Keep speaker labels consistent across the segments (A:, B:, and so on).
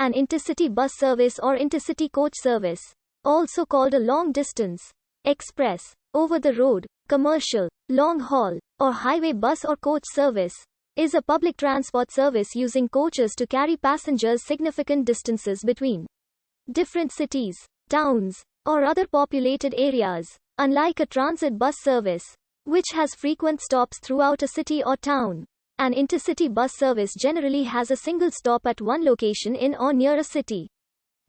A: An intercity bus service or intercity coach service, also called a long-distance, express, over-the-road, commercial, long-haul, or highway bus or coach service, is a public transport service using coaches to carry passengers significant distances between different cities, towns, or other populated areas. Unlike a transit bus service, which has frequent stops throughout a city or town, an intercity bus service generally has a single stop at one location in or near a city,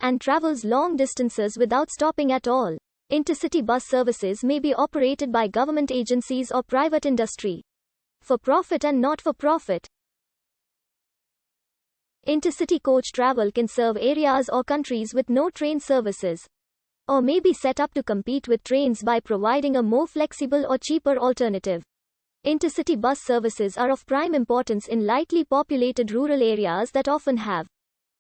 A: and travels long distances without stopping at all. Intercity bus services may be operated by government agencies or private industry, for profit and not for profit. Intercity coach travel can serve areas or countries with no train services, or may be set up to compete with trains by providing a more flexible or cheaper alternative. Intercity bus services are of prime importance in lightly populated rural areas that often have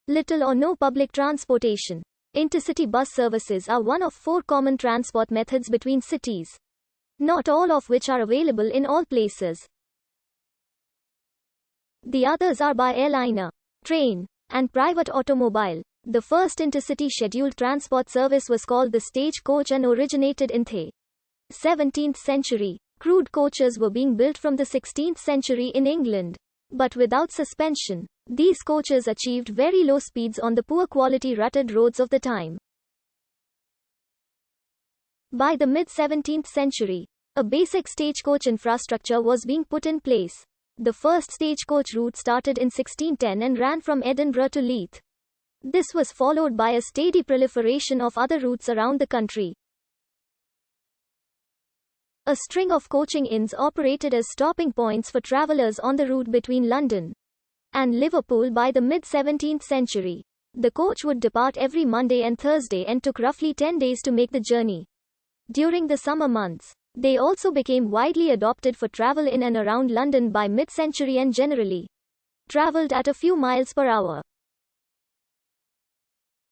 A: little or no public transportation. Intercity bus services are one of 4 common transport methods between cities, not all of which are available in all places. The others are by airliner, train, and private automobile. The first intercity scheduled transport service was called the stagecoach and originated in the 17th century. Crude coaches were being built from the 16th century in England, but without suspension. These coaches achieved very low speeds on the poor quality rutted roads of the time. By the mid-17th century, a basic stagecoach infrastructure was being put in place. The first stagecoach route started in 1610 and ran from Edinburgh to Leith. This was followed by a steady proliferation of other routes around the country. A string of coaching inns operated as stopping points for travellers on the route between London and Liverpool by the mid-17th century. The coach would depart every Monday and Thursday and took roughly 10 days to make the journey. During the summer months, they also became widely adopted for travel in and around London by mid-century and generally travelled at a few miles per hour.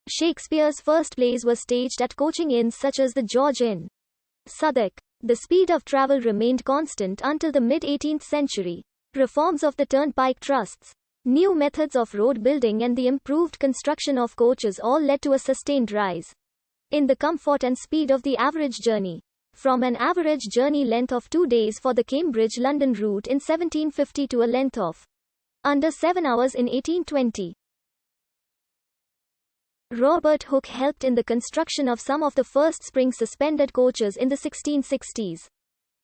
A: Shakespeare's first plays were staged at coaching inns such as the George Inn, Southwark. The speed of travel remained constant until the mid-18th century. Reforms of the turnpike trusts, new methods of road building and the improved construction of coaches all led to a sustained rise in the comfort and speed of the average journey. From an average journey length of 2 days for the Cambridge-London route in 1750 to a length of under 7 hours in 1820. Robert Hooke helped in the construction of some of the first spring-suspended coaches in the 1660s.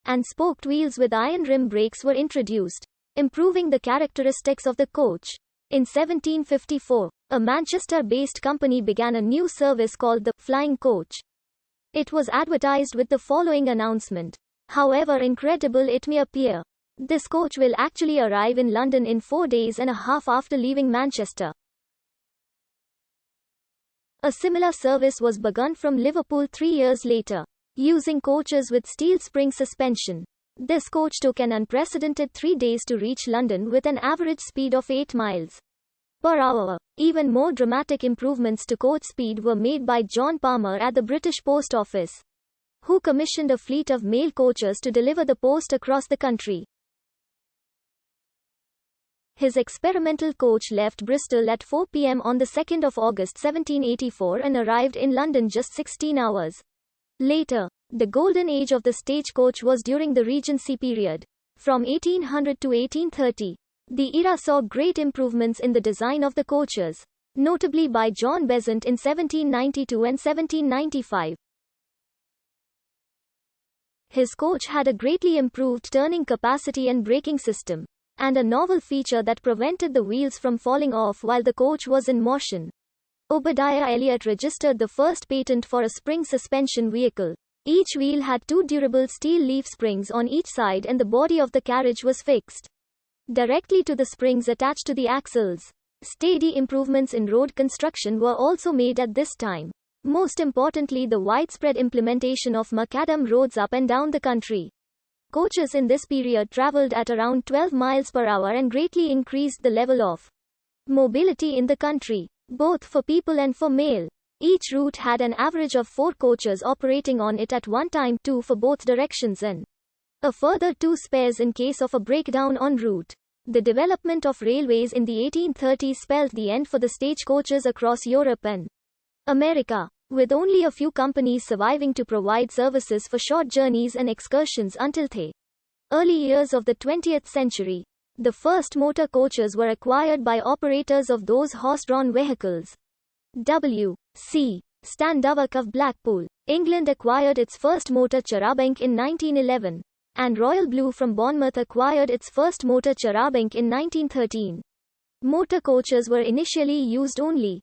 A: And spoked wheels with iron rim brakes were introduced, improving the characteristics of the coach. In 1754, a Manchester-based company began a new service called the Flying Coach. It was advertised with the following announcement: however incredible it may appear, this coach will actually arrive in London in 4 days and a half after leaving Manchester. A similar service was begun from Liverpool 3 years later, using coaches with steel spring suspension. This coach took an unprecedented 3 days to reach London with an average speed of 8 miles per hour. Even more dramatic improvements to coach speed were made by John Palmer at the British Post Office, who commissioned a fleet of mail coaches to deliver the post across the country. His experimental coach left Bristol at 4 p.m. on the 2nd of August 1784 and arrived in London just 16 hours later. The golden age of the stagecoach was during the Regency period, from 1800 to 1830. The era saw great improvements in the design of the coaches, notably by John Besant in 1792 and 1795. His coach had a greatly improved turning capacity and braking system, and a novel feature that prevented the wheels from falling off while the coach was in motion. Obadiah Elliott registered the first patent for a spring suspension vehicle. Each wheel had 2 durable steel leaf springs on each side and the body of the carriage was fixed directly to the springs attached to the axles. Steady improvements in road construction were also made at this time. Most importantly, the widespread implementation of macadam roads up and down the country. Coaches in this period traveled at around 12 miles per hour and greatly increased the level of mobility in the country, both for people and for mail. Each route had an average of 4 coaches operating on it at one time, 2 for both directions and a further 2 spares in case of a breakdown en route. The development of railways in the 1830s spelled the end for the stagecoaches across Europe and America, with only a few companies surviving to provide services for short journeys and excursions until the early years of the 20th century. The first motor coaches were acquired by operators of those horse-drawn vehicles. W.C. Standovak of Blackpool, England acquired its first motor charabanc in 1911, and Royal Blue from Bournemouth acquired its first motor charabanc in 1913. Motor coaches were initially used only